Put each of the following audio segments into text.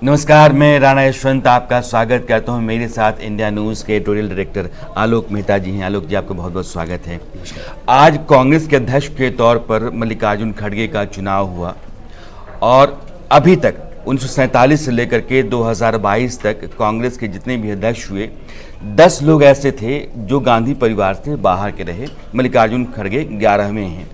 नमस्कार, मैं राणा यशवंत आपका स्वागत करता हूं। मेरे साथ इंडिया न्यूज़ के एडिटोरियल डायरेक्टर आलोक मेहता जी हैं। आलोक जी, आपका बहुत बहुत स्वागत है। आज कांग्रेस के अध्यक्ष के तौर पर मल्लिकार्जुन खड़गे का चुनाव हुआ और अभी तक 1947 से लेकर के 2022 तक कांग्रेस के जितने भी अध्यक्ष हुए 10 लोग ऐसे थे जो गांधी परिवार से बाहर के रहे। मल्लिकार्जुन खड़गे 11वें हैं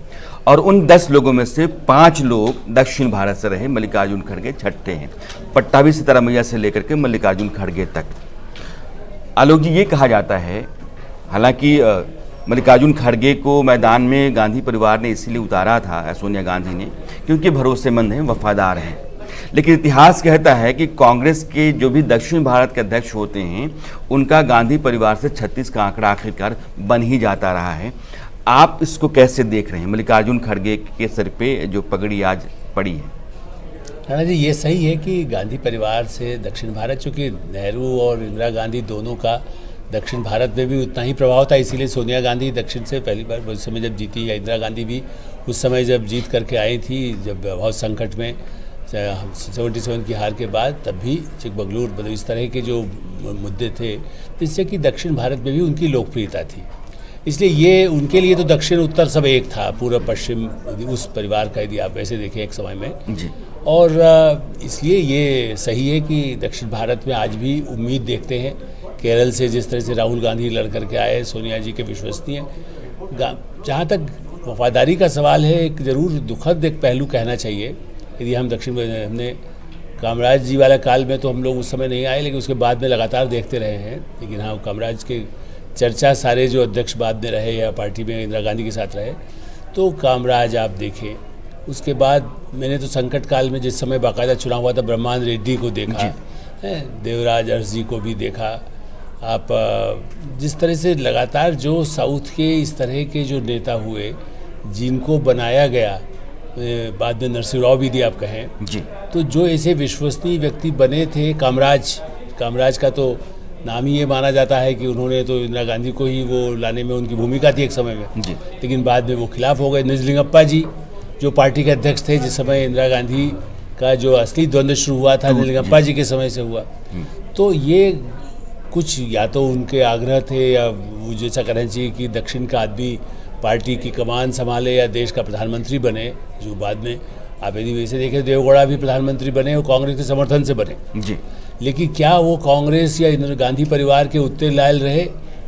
और उन 10 लोगों में से 5 लोग दक्षिण भारत से रहे। मल्लिकार्जुन खड़गे छठे हैं, पट्टाभी सिद्धारमैया से लेकर के मल्लिकार्जुन खड़गे तक। आलोक जी, ये कहा जाता है, हालांकि मल्लिकार्जुन खड़गे को मैदान में गांधी परिवार ने इसीलिए उतारा था, सोनिया गांधी ने, क्योंकि भरोसेमंद हैं, वफादार हैं। लेकिन इतिहास कहता है कि कांग्रेस के जो भी दक्षिण भारत के अध्यक्ष होते हैं उनका गांधी परिवार से 36 का आंकड़ा आखिरकार बन ही जाता रहा है। आप इसको कैसे देख रहे हैं? मल्लिकार्जुन खड़गे के सर पे जो पगड़ी आज पड़ी है। राणा जी, ये सही है कि गांधी परिवार से दक्षिण भारत, चूँकि नेहरू और इंदिरा गांधी दोनों का दक्षिण भारत में भी उतना ही प्रभाव था, इसीलिए सोनिया गांधी दक्षिण से पहली बार उस समय जब जीती, या इंदिरा गांधी भी उस समय जब जीत करके आई थी, जब बहुत संकट में 77 की हार के बाद, तब भी चिकमगलूर, मतलब इस तरह के जो मुद्दे थे, जिससे कि दक्षिण भारत में भी उनकी लोकप्रियता थी। इसलिए ये उनके लिए तो दक्षिण उत्तर सब एक था, पूर्व पश्चिम उस परिवार का, यदि आप वैसे देखें एक समय में जी। और इसलिए ये सही है कि दक्षिण भारत में आज भी उम्मीद देखते हैं। केरल से जिस तरह से राहुल गांधी लड़ करके आए, सोनिया जी के विश्वसनीय। जहाँ तक वफादारी का सवाल है, एक ज़रूर दुखद एक पहलू कहना चाहिए। यदि हम दक्षिण में, हमने कामराज जी वाला काल में तो हम लोग उस समय नहीं आए, लेकिन उसके बाद में लगातार देखते रहे हैं। लेकिन हाँ, कामराज के चर्चा सारे जो अध्यक्ष बाद में रहे या पार्टी में इंदिरा गांधी के साथ रहे, तो कामराज आप देखें। उसके बाद मैंने तो संकट काल में जिस समय बाकायदा चुनाव हुआ था, ब्रह्मानंद रेड्डी को देखा, देवराज अरस जी को भी देखा। आप जिस तरह से लगातार जो साउथ के इस तरह के जो नेता हुए जिनको बनाया गया, बाद में नरसिंह राव भी आप कहें जी, तो जो ऐसे विश्वसनीय व्यक्ति बने थे, कामराज का तो नाम ही ये माना जाता है कि उन्होंने तो इंदिरा गांधी को ही वो लाने में उनकी भूमिका थी एक समय में जी। लेकिन बाद में वो खिलाफ हो गए। निजलिंगप्पा जी जो पार्टी के अध्यक्ष थे जिस समय इंदिरा गांधी का जो असली द्वंद्व शुरू हुआ था, निजलिंगप्पा जी के समय से हुआ। तो ये कुछ या तो उनके आग्रह थे, या वो जैसा कहना चाहिए कि दक्षिण का आदमी पार्टी की कमान संभाले या देश का प्रधानमंत्री बने, जो बाद में आप यदि वैसे देखें देवगौड़ा भी प्रधानमंत्री बने और कांग्रेस के समर्थन से बने जी। लेकिन क्या वो कांग्रेस या इंदिरा गांधी परिवार के उत्तर लायल रहे?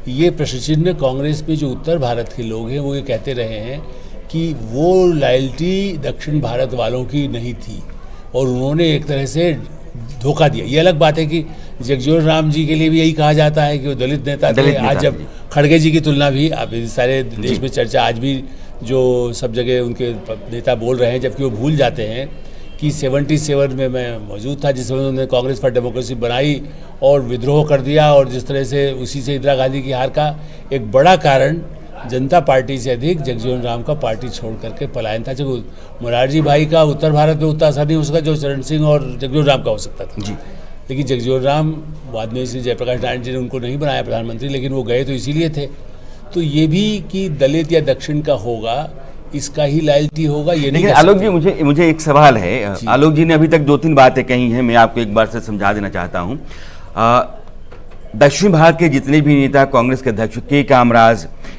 ये प्रश्न चिन्ह कांग्रेस में जो उत्तर भारत के लोग हैं वो ये कहते रहे हैं कि वो लॉयल्टी दक्षिण भारत वालों की नहीं थी और उन्होंने एक तरह से धोखा दिया। ये अलग बात है कि जगजीवन राम जी के लिए भी यही कहा जाता है कि वो दलित नेता थे। आज जब खड़गे जी की तुलना भी आप सारे देश में चर्चा, आज भी जो सब जगह उनके नेता बोल रहे हैं, जबकि वो भूल जाते हैं कि 77 में मैं मौजूद था जिस समय उन्होंने कांग्रेस फॉर डेमोक्रेसी बनाई और विद्रोह कर दिया, और जिस तरह से उसी से इंदिरा गांधी की हार का एक बड़ा कारण जनता पार्टी से अधिक जगजीवन राम का पार्टी छोड़ करके पलायन था। जब मोरारजी भाई का उत्तर भारत में उतना असर नहीं हो सका जो चरण सिंह और जगजीवन राम का हो सकता था जी। लेकिन जगजीवन राम बाद में इसलिए जयप्रकाश नारायण जी ने उनको नहीं बनाया प्रधानमंत्री, लेकिन वो गए तो इसीलिए थे। तो ये भी कि दलित या दक्षिण का होगा, इसका ही लॉयल्टी होगा, ये नहीं। आलोक जी, मुझे एक सवाल है। आलोक जी ने अभी तक 2-3 बातें कही हैं, मैं आपको एक बार से समझा देना चाहता हूँ। दक्षिण भारत के जितने भी नेता कांग्रेस के अध्यक्ष,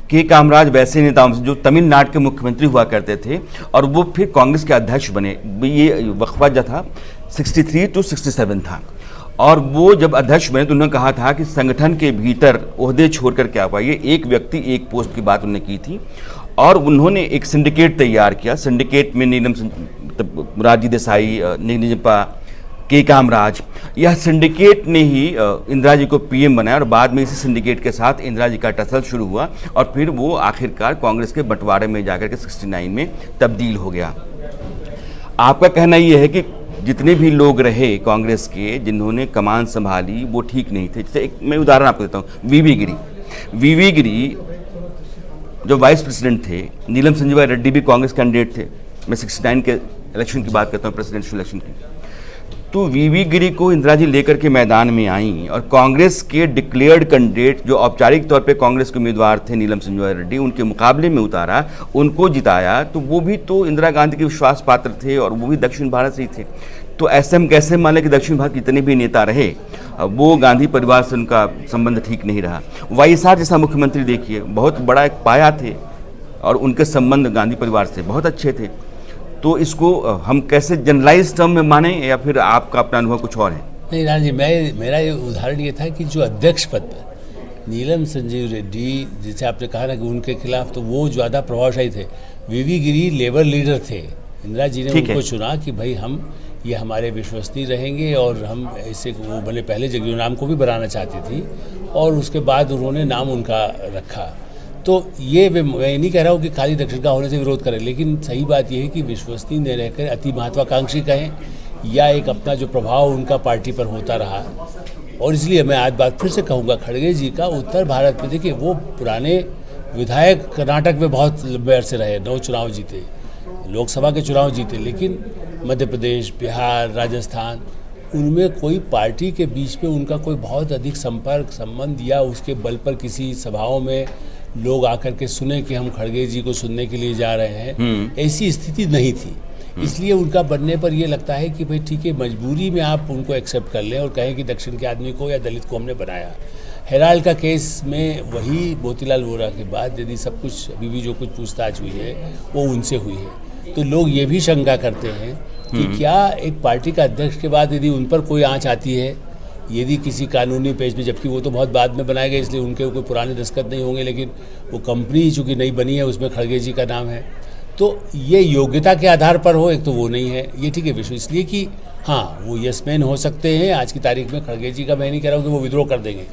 के कामराज वैसे नेताओं से जो तमिलनाडु के मुख्यमंत्री हुआ करते थे और वो फिर कांग्रेस के अध्यक्ष बने। ये वक्फा जो था 63 to 67 था, और वो जब अध्यक्ष बने तो उन्होंने कहा था कि संगठन के भीतर ओहदे छोड़ कर क्या पाइए, एक व्यक्ति एक पोस्ट की बात उन्होंने की थी। और उन्होंने एक सिंडिकेट तैयार किया। सिंडिकेट में मोरारजी देसाई, निजलिंगप्पा, के कामराज, यह सिंडिकेट ने ही इंदिरा जी को पीएम बनाया और बाद में इसी सिंडिकेट के साथ इंदिरा जी का टसल शुरू हुआ और फिर वो आखिरकार कांग्रेस के बंटवारे में जाकर के 69 में तब्दील हो गया। आपका कहना यह है कि जितने भी लोग रहे कांग्रेस के जिन्होंने कमान संभाली वो ठीक नहीं थे। जैसे एक मैं उदाहरण आपको देता हूँ, वीवी गिरी जो वाइस प्रेसिडेंट थे, नीलम संजीवा रेड्डी भी कांग्रेस कैंडिडेट थे। मैं 69 के इलेक्शन की बात करता हूँ, प्रेसिडेंशियल इलेक्शन की। तो वीवी गिरी को इंदिरा जी लेकर के मैदान में आई और कांग्रेस के डिक्लेयर्ड कैंडिडेट जो औपचारिक तौर पे कांग्रेस के उम्मीदवार थे नीलम संजीवा रेड्डी, उनके मुकाबले में उतारा, उनको जिताया। तो वो भी तो इंदिरा गांधी के विश्वास पात्र थे और वो भी दक्षिण भारत से ही थे। तो ऐसे हम कैसे मान लें कि दक्षिण भारत जितने भी नेता रहे वो गांधी परिवार से उनका संबंध ठीक नहीं रहा। वाईएसआर जैसा मुख्यमंत्री देखिए, बहुत बड़ा एक पाया थे और उनके संबंध गांधी परिवार से बहुत अच्छे थे। तो इसको हम कैसे जनरलाइज टर्म में माने, या फिर आपका अपना अनुभव कुछ और है? नहीं राज जी, मेरा ये उदाहरण ये था कि जो अध्यक्ष पद पर नीलम संजीव रेड्डी, जैसे आपने कहा ना कि उनके खिलाफ, तो वो ज़्यादा प्रभावशाली थे। वीवी गिरी लेबर लीडर थे, इंदिरा जी ने उनको चुना कि भाई हम ये हमारे विश्वसनीय रहेंगे और हम ऐसे, वो भले पहले जगजीवन राम को भी बनाना चाहती थी और उसके बाद उन्होंने नाम उनका रखा। तो ये मैं नहीं कह रहा हूँ कि खाली दक्षिण का होने से विरोध करें, लेकिन सही बात यह है कि विश्वसनीय न रहकर अति महत्वाकांक्षी कहें या एक अपना जो प्रभाव उनका पार्टी पर होता रहा। और इसलिए मैं आज बात फिर से कहूँगा, खड़गे जी का उत्तर भारत में, देखिए वो पुराने विधायक कर्नाटक में बहुत लंबे अरसे रहे, 9 चुनाव जीते, लोकसभा के चुनाव जीते, लेकिन मध्य प्रदेश, बिहार, राजस्थान, उनमें कोई पार्टी के बीच में उनका कोई बहुत अधिक संपर्क संबंध या उसके बल पर किसी सभाओं में लोग आकर के सुने कि हम खड़गे जी को सुनने के लिए जा रहे हैं, ऐसी स्थिति नहीं थी। इसलिए उनका बनने पर यह लगता है कि भाई ठीक है, मजबूरी में आप उनको एक्सेप्ट कर लें और कहें कि दक्षिण के आदमी को या दलित को हमने बनाया। हेराल्ड का केस में वही मोतीलाल वोरा के बाद यदि सब कुछ अभी भी जो कुछ पूछताछ हुई है वो उनसे हुई है, तो लोग ये भी शंका करते हैं कि क्या एक पार्टी का अध्यक्ष के बाद यदि उन पर कोई आँच आती है, यदि किसी कानूनी पेज में, जबकि वो तो बहुत बाद में बनाए गए इसलिए उनके कोई पुराने दस्तखत नहीं होंगे, लेकिन वो कंपनी चूँकि नई बनी है उसमें खड़गे जी का नाम है, तो ये योग्यता के आधार पर हो, एक तो वो नहीं है ये, ठीक है, विश्व इसलिए कि हाँ वो यसमैन हो सकते हैं आज की तारीख में। खड़गे जी का मैं नहीं कह रहा हूँ कि वो विद्रोह कर देंगे,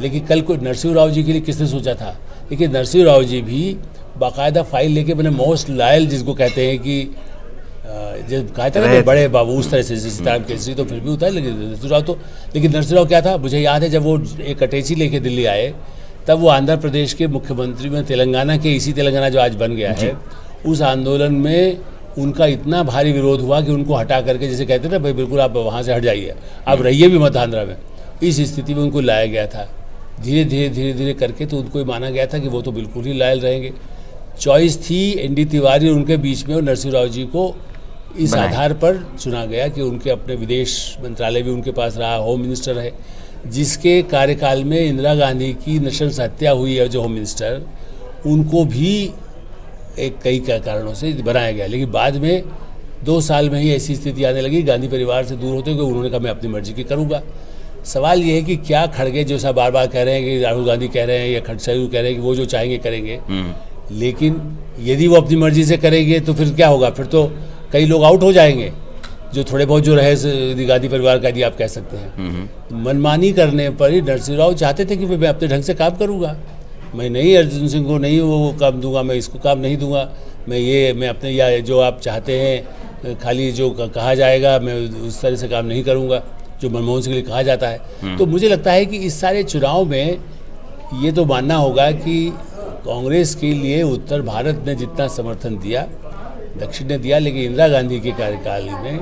लेकिन कल को नरसिंह राव जी के लिए किसने सोचा था? देखिए नरसिंह राव जी भी बाकायदा फाइल लेके मैंने मोस्ट लॉयल जिसको कहते हैं कि जब कहा था ना बड़े बाबू उस तरह से सीताराम केसरी तो फिर भी उतार, लेकिन नरसिंह राव क्या था, मुझे याद है जब वो एक अटैची लेके दिल्ली आए तब वो आंध्र प्रदेश के मुख्यमंत्री में, तेलंगाना के, इसी तेलंगाना जो आज बन गया है, उस आंदोलन में उनका इतना भारी विरोध हुआ कि उनको हटा करके, जैसे कहते थे भाई बिल्कुल आप वहाँ से हट जाइए, आप रहिए भी मत आंध्रा में, इस स्थिति में उनको लाया गया था। धीरे धीरे करके तो उनको माना गया था कि वो तो बिल्कुल ही लायल रहेंगे। चॉइस थी एनडी तिवारी और उनके बीच में, और नरसिंह राव जी को इस आधार पर चुना गया कि उनके अपने विदेश मंत्रालय भी उनके पास रहा, होम मिनिस्टर है, जिसके कार्यकाल में इंदिरा गांधी की नृशंस हत्या हुई है, जो होम मिनिस्टर, उनको भी एक कई कारणों से बनाया गया। लेकिन बाद में 2 साल में ही ऐसी स्थिति आने लगी, गांधी परिवार से दूर होते हुए उन्होंने कहा मैं अपनी मर्जी की करूँगा। सवाल ये है कि क्या खड़गे जो सा बार बार कह रहे हैं कि राहुल गांधी कह रहे हैं या खड़गे कह रहे हैं कि वो जो चाहेंगे करेंगे, लेकिन यदि वो अपनी मर्जी से करेंगे तो फिर क्या होगा? फिर तो कई लोग आउट हो जाएंगे, जो थोड़े बहुत जो रहे गांधी परिवार का, यदि आप कह सकते हैं। मनमानी करने पर ही नरसिंह राव चाहते थे कि मैं अपने ढंग से काम करूँगा, मैं नहीं अर्जुन सिंह को नहीं वो काम दूंगा, मैं इसको काम नहीं दूंगा, मैं अपने, या जो आप चाहते हैं खाली जो कहा जाएगा मैं उस तरह से काम नहीं करूंगा जो मनमोहन सिंह के लिए कहा जाता है। तो मुझे लगता है कि इस सारे चुनाव में ये तो मानना होगा कि कांग्रेस के लिए उत्तर भारत ने जितना समर्थन दिया दक्षिण ने दिया, लेकिन इंदिरा गांधी के कार्यकाल में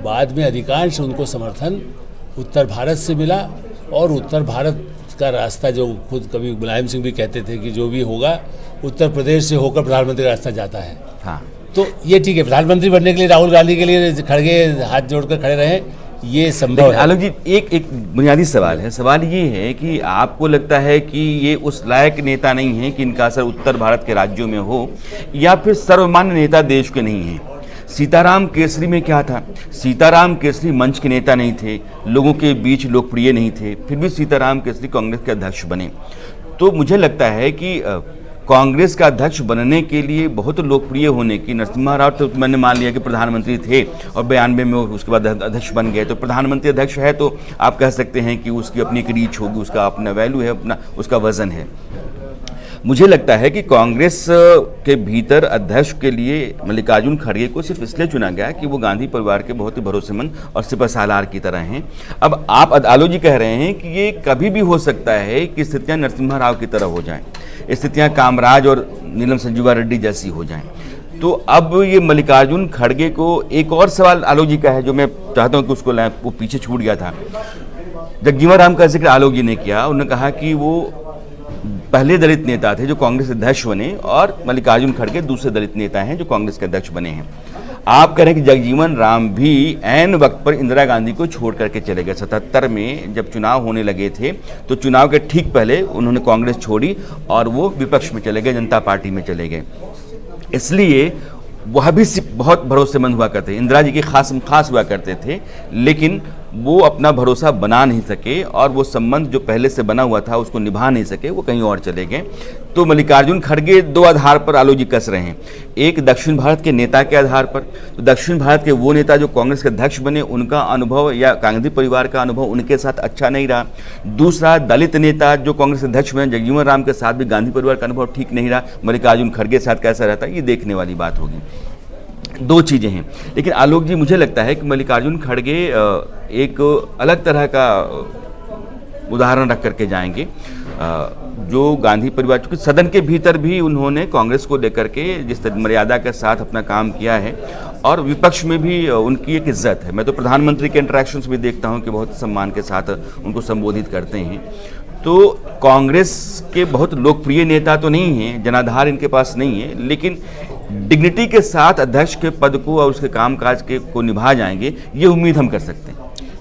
बाद में अधिकांश उनको समर्थन उत्तर भारत से मिला, और उत्तर भारत का रास्ता जो खुद कभी मुलायम सिंह भी कहते थे कि जो भी होगा उत्तर प्रदेश से होकर प्रधानमंत्री का रास्ता जाता है। हाँ, तो ये ठीक है, प्रधानमंत्री बनने के लिए राहुल गांधी के लिए खड़गे हाथ जोड़कर खड़े रहे, ये संभव है। आलोक जी, एक बुनियादी सवाल है, सवाल ये है कि आपको लगता है कि ये उस लायक नेता नहीं है कि इनका असर उत्तर भारत के राज्यों में हो, या फिर सर्वमान्य नेता देश के नहीं है? सीताराम केसरी में क्या था? सीताराम केसरी मंच के नेता नहीं थे, लोगों के बीच लोकप्रिय नहीं थे, फिर भी सीताराम केसरी कांग्रेस के अध्यक्ष बने। तो मुझे लगता है कि कांग्रेस का अध्यक्ष बनने के लिए बहुत लोकप्रिय होने की, नरसिम्हा राव तो मैंने मान लिया कि प्रधानमंत्री थे और 92 में उसके बाद अध्यक्ष बन गए, तो प्रधानमंत्री अध्यक्ष है तो आप कह सकते हैं कि उसकी अपनी एक रीच होगी, उसका अपना वैल्यू है, अपना उसका वजन है। मुझे लगता है कि कांग्रेस के भीतर अध्यक्ष के लिए मल्लिकार्जुन खड़गे को सिर्फ इसलिए चुना गया कि वो गांधी परिवार के बहुत ही भरोसेमंद और सिपहसालार की तरह हैं। अब आप आलोक जी कह रहे हैं कि ये कभी भी हो सकता है कि स्थितियां नरसिम्हा राव की तरह हो जाएं, स्थितियां कामराज और नीलम संजीवा रेड्डी जैसी हो जाएं। तो अब ये मल्लिकार्जुन खड़गे को एक और सवाल आलोक जी का है जो मैं चाहता हूँ कि उसको वो पीछे छूट गया था। जगजीवन राम का जिक्र आलोक जी ने किया, उन्होंने कहा कि वो पहले दलित नेता थे जो कांग्रेस अध्यक्ष बने, और मल्लिकार्जुन खड़गे दूसरे दलित नेता हैं जो कांग्रेस के अध्यक्ष बने हैं। आप कह रहे हैं कि जगजीवन राम भी ऐन वक्त पर इंदिरा गांधी को छोड़ करके चले गए। 77 में जब चुनाव होने लगे थे तो चुनाव के ठीक पहले उन्होंने कांग्रेस छोड़ी और वो विपक्ष में चले गए, जनता पार्टी में चले गए। इसलिए वह भी बहुत भरोसेमंद हुआ करते, इंदिरा जी के खास हुआ करते थे, लेकिन वो अपना भरोसा बना नहीं सके और वो संबंध जो पहले से बना हुआ था उसको निभा नहीं सके, वो कहीं और चले गए। तो मल्लिकार्जुन खड़गे दो आधार पर आलोक जी कस रहे हैं। एक दक्षिण भारत के नेता के आधार पर, तो दक्षिण भारत के वो नेता जो कांग्रेस के अध्यक्ष बने, उनका अनुभव या गांधी परिवार का अनुभव उनके साथ अच्छा नहीं रहा। दूसरा, दलित नेता जो कांग्रेस के अध्यक्ष बने, जगजीवन राम के साथ भी गांधी परिवार का अनुभव ठीक नहीं रहा। मल्लिकार्जुन खड़गे के साथ कैसा रहता है, ये देखने वाली बात होगी। दो चीज़ें हैं, लेकिन आलोक जी मुझे लगता है कि मल्लिकार्जुन खड़गे एक अलग तरह का उदाहरण रख करके जाएंगे। जो गांधी परिवार, चूँकि सदन के भीतर भी उन्होंने कांग्रेस को लेकर के जिस मर्यादा के साथ अपना काम किया है और विपक्ष में भी उनकी एक इज्जत है। मैं तो प्रधानमंत्री के इंटरेक्शंस भी देखता हूं कि बहुत सम्मान के साथ उनको संबोधित करते हैं। तो कांग्रेस के बहुत लोकप्रिय नेता तो नहीं हैं, जनाधार इनके पास नहीं है, लेकिन डिग्निटी के साथ अध्यक्ष के पद को और उसके कामकाज के को निभा जाएंगे, ये उम्मीद हम कर सकते हैं।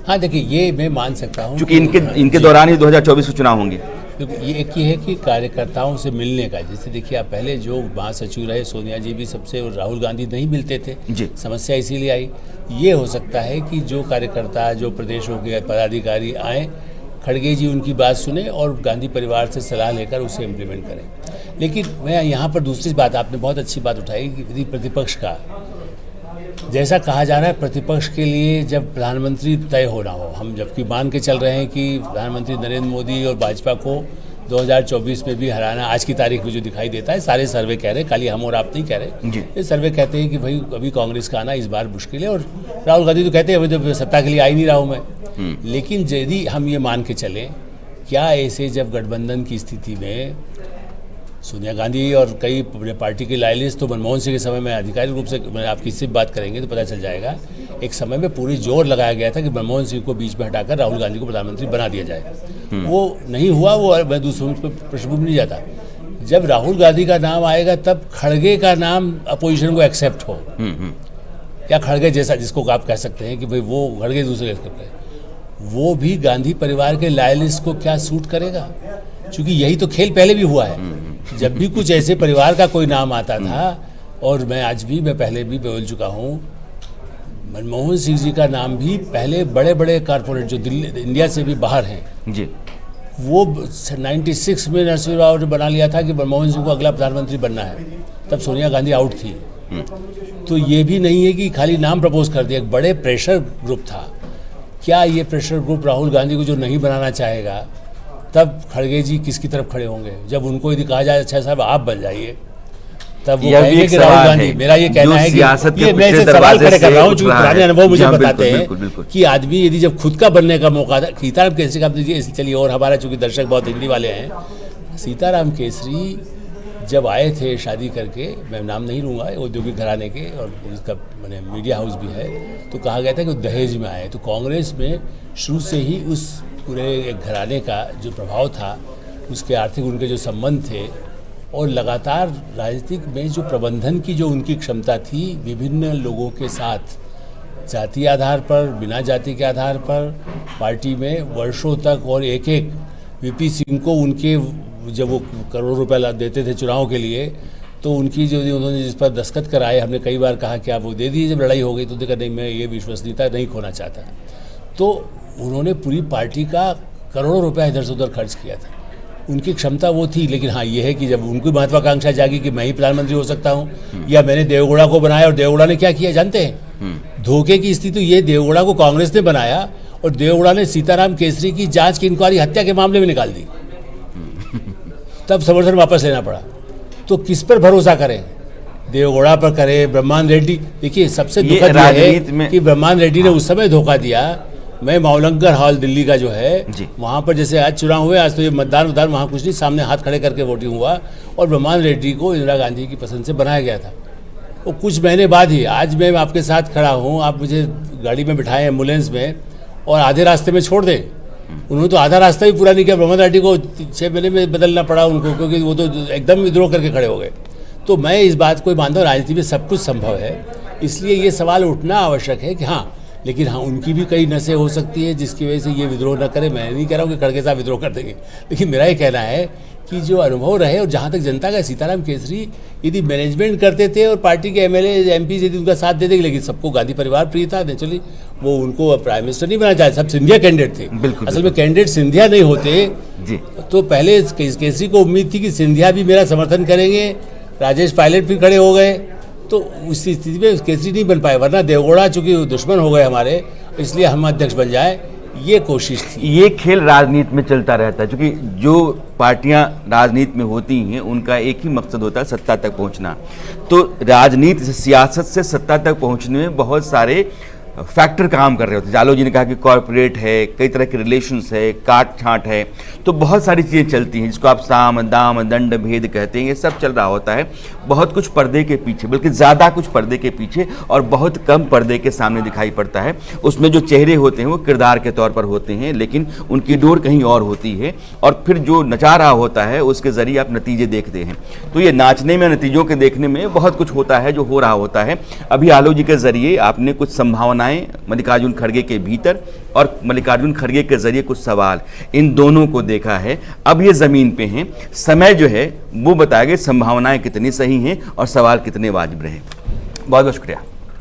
हाँ देखिए, ये मैं मान सकता हूँ क्योंकि इनके दौरान ही 2024 के चुनाव होंगे। ये एक ये है कि कार्यकर्ताओं से मिलने का, जैसे देखिए आप पहले जो महासचिव रहे सोनिया जी भी सबसे, राहुल गांधी नहीं मिलते थे जी। समस्या इसीलिए आई। ये हो सकता है कि जो कार्यकर्ता, जो प्रदेशों के पदाधिकारी आए, खड़गे जी उनकी बात सुने और गांधी परिवार से सलाह लेकर उसे इम्प्लीमेंट करें। लेकिन मैं यहाँ पर दूसरी बात, आपने बहुत अच्छी बात उठाई कि यदि प्रतिपक्ष का, जैसा कहा जा रहा है प्रतिपक्ष के लिए जब प्रधानमंत्री तय होना हो, हम जबकि मान के चल रहे हैं कि प्रधानमंत्री नरेंद्र मोदी और भाजपा को 2024 में भी हराना आज की तारीख में जो दिखाई देता है, सारे सर्वे कह रहे हैं, खाली हम और आप नहीं कह रहे, ये सर्वे कहते हैं कि भाई अभी कांग्रेस का आना इस बार मुश्किल है। और राहुल गांधी तो कहते हैं अभी तो सत्ता के लिए आ ही नहीं रहा हूँ मैं। लेकिन यदि हम ये मान के चलें, क्या ऐसे जब गठबंधन की स्थिति में सोनिया गांधी और कई पार्टी के लायलिस्ट तो मनमोहन सिंह के समय में आधिकारिक रूप से, मैं आप किससे बात करेंगे तो पता चल जाएगा, एक समय में पूरी जोर लगाया गया था कि मनमोहन सिंह को बीच में हटाकर राहुल गांधी को प्रधानमंत्री बना दिया जाए। वो नहीं हुआ, वो मैं दूसरों पर पृष्ठभूमि नहीं जाता। जब राहुल गांधी का नाम आएगा तब खड़गे का नाम अपोजिशन को एक्सेप्ट हो, या खड़गे जैसा जिसको आप कह सकते हैं कि भाई वो खड़गे दूसरे एक्सेप्ट करें, वो भी गांधी परिवार के लायलिस्ट को क्या सूट करेगा? क्योंकि यही तो खेल पहले भी हुआ है। जब भी कुछ ऐसे परिवार का कोई नाम आता था, और मैं पहले भी बोल चुका हूँ, मनमोहन सिंह जी का नाम भी पहले बड़े बड़े कारपोरेट जो दिल्ली इंडिया से भी बाहर हैं जी, वो 96 में नरसिंह राव ने बना लिया था कि मनमोहन सिंह को अगला प्रधानमंत्री बनना है। तब सोनिया गांधी आउट थी। तो ये भी नहीं है कि खाली नाम प्रपोज कर दिया, एक बड़े प्रेशर ग्रुप था। क्या ये प्रेशर ग्रुप राहुल गांधी को जो नहीं बनाना चाहेगा, तब खड़गे जी किसकी तरफ खड़े होंगे? जब उनको यदि कहा जाए अच्छा साहब आप बन जाइए, तब वो कहेंगे कि राहुल गांधी। मेरा ये कहना है कि ये मैं इसे सवाल खड़े कर रहा हूँ, क्योंकि पुराने अनुभव मुझे बताते हैं कि आदमी यदि जब खुद का बनने का मौका था, सीताराम केसरी का आप दीजिए, चलिए, और हमारा चूंकि दर्शक बहुत हिंदी वाले हैं, सीताराम केसरी जब आए थे शादी करके, मैं नाम नहीं लूँगा, औद्योगिक घराने के, और उसका मैंने मीडिया हाउस भी है, तो कहा गया था कि वो दहेज में आए। तो कांग्रेस में शुरू से ही उस पूरे एक घराने का जो प्रभाव था, उसके आर्थिक उनके जो संबंध थे, और लगातार राजनीतिक में जो प्रबंधन की जो उनकी क्षमता थी, विभिन्न लोगों के साथ जातीय आधार पर, बिना जाति के आधार पर पार्टी में वर्षों तक, और एक एक वीपी सिंह को उनके जब वो करोड़ों रुपए देते थे चुनाव के लिए, तो उनकी जो उन्होंने जिस पर दस्तखत कराए, हमने कई बार कहा कि आप वो दे दीजिए। जब लड़ाई हो गई तो देखा नहीं, मैं ये विश्वसनीयता नहीं खोना चाहता। तो उन्होंने पूरी पार्टी का करोड़ों रुपया इधर से उधर खर्च किया था, उनकी क्षमता वो थी। लेकिन हाँ, ये है कि जब उनकी महत्वाकांक्षा जागी कि मैं ही प्रधानमंत्री हो सकता हूँ, या मैंने देवगौड़ा को बनाया, और देवगौड़ा ने क्या किया जानते हैं? धोखे की स्थिति ये, देवगौड़ा को कांग्रेस ने बनाया और देवगौड़ा ने सीताराम केसरी की जांच की इंक्वायरी हत्या के मामले में निकाल दी, तब समर्थन वापस लेना पड़ा। तो किस पर भरोसा करें? देवगौड़ा पर करें, ब्रह्मानंद रेड्डी। देखिए, सबसे दुखद यह है कि ब्रह्मानंद रेड्डी ने उस समय धोखा दिया। मैं मावलंकर हॉल दिल्ली का जो है, वहाँ पर जैसे आज चुनाव हुए, आज तो ये मतदान वहाँ कुछ नहीं, सामने हाथ खड़े करके वोटिंग हुआ, और ब्रह्मानंद रेड्डी को इंदिरा गांधी की पसंद से बनाया गया था। वो कुछ महीने बाद ही, आज मैं आपके साथ खड़ा हूँ, आप मुझे गाड़ी में बिठाएं एम्बुलेंस में, और आधे रास्ते में छोड़ दें। उन्होंने तो आधा रास्ता भी पूरा नहीं किया, ब्रह्मानंद रेड्डी को 6 महीने में बदलना पड़ा उनको, क्योंकि वो तो एकदम विद्रोह करके खड़े हो गए। तो मैं इस बात को मानता हूँ, राजनीति में सब कुछ संभव है। इसलिए ये सवाल उठना आवश्यक है कि हाँ, लेकिन हाँ, उनकी भी कई नसें हो सकती है जिसकी वजह से ये विद्रोह न करे। मैं नहीं कह रहा हूँ कि खड़गे साहब विद्रोह कर देंगे, लेकिन मेरा ये कहना है कि जो अनुभव रहे, और जहाँ तक जनता का, सीताराम केसरी यदि मैनेजमेंट करते थे और पार्टी के एमएलए एमपी यदि उनका साथ दे देंगे, लेकिन सबको गांधी परिवार प्रिय था नेचुरली, वो उनको प्राइम मिनिस्टर नहीं बनाना चाहते, सब सिंधिया कैंडिडेट थे। बिल्कुल, असल में कैंडिडेट सिंधिया नहीं होते जी। तो पहले केसरी को उम्मीद थी कि सिंधिया भी मेरा समर्थन करेंगे, राजेश पायलट भी खड़े हो गए, तो उस स्थिति में केसरी नहीं बन पाए। वरना देवगौड़ा चूंकि दुश्मन हो गए हमारे, इसलिए हम अध्यक्ष बन जाए, ये कोशिश थी। ये खेल राजनीति में चलता रहता है, क्योंकि जो पार्टियां राजनीति में होती हैं उनका एक ही मकसद होता है, सत्ता तक पहुंचना। तो राजनीति से, सियासत से सत्ता तक पहुंचने में बहुत सारे फैक्टर काम कर रहे होते हैं। जालो जी ने कहा कि कॉर्पोरेट है, कई तरह के रिलेशंस है, काट छांट है, तो बहुत सारी चीज़ें चलती हैं जिसको आप साम दाम दंड भेद कहते हैं। ये सब चल रहा होता है बहुत कुछ पर्दे के पीछे, बल्कि ज़्यादा कुछ पर्दे के पीछे और बहुत कम पर्दे के सामने दिखाई पड़ता है। उसमें जो चेहरे होते हैं वो किरदार के तौर पर होते हैं, लेकिन उनकी डोर कहीं और होती है, और फिर जो नचा रहा होता है उसके ज़रिए आप नतीजे देखते हैं। तो ये नाचने में, नतीजों के देखने में बहुत कुछ होता है जो हो रहा होता है। अभी आलो जी के ज़रिए आपने कुछ संभावना मल्लिकार्जुन खड़गे के भीतर और मल्लिकार्जुन खड़गे के जरिए कुछ सवाल, इन दोनों को देखा है। अब ये जमीन पे हैं, समय जो है वो बताएगा संभावनाएं कितनी सही हैं और सवाल कितने वाजिब रहे। बहुत बहुत शुक्रिया।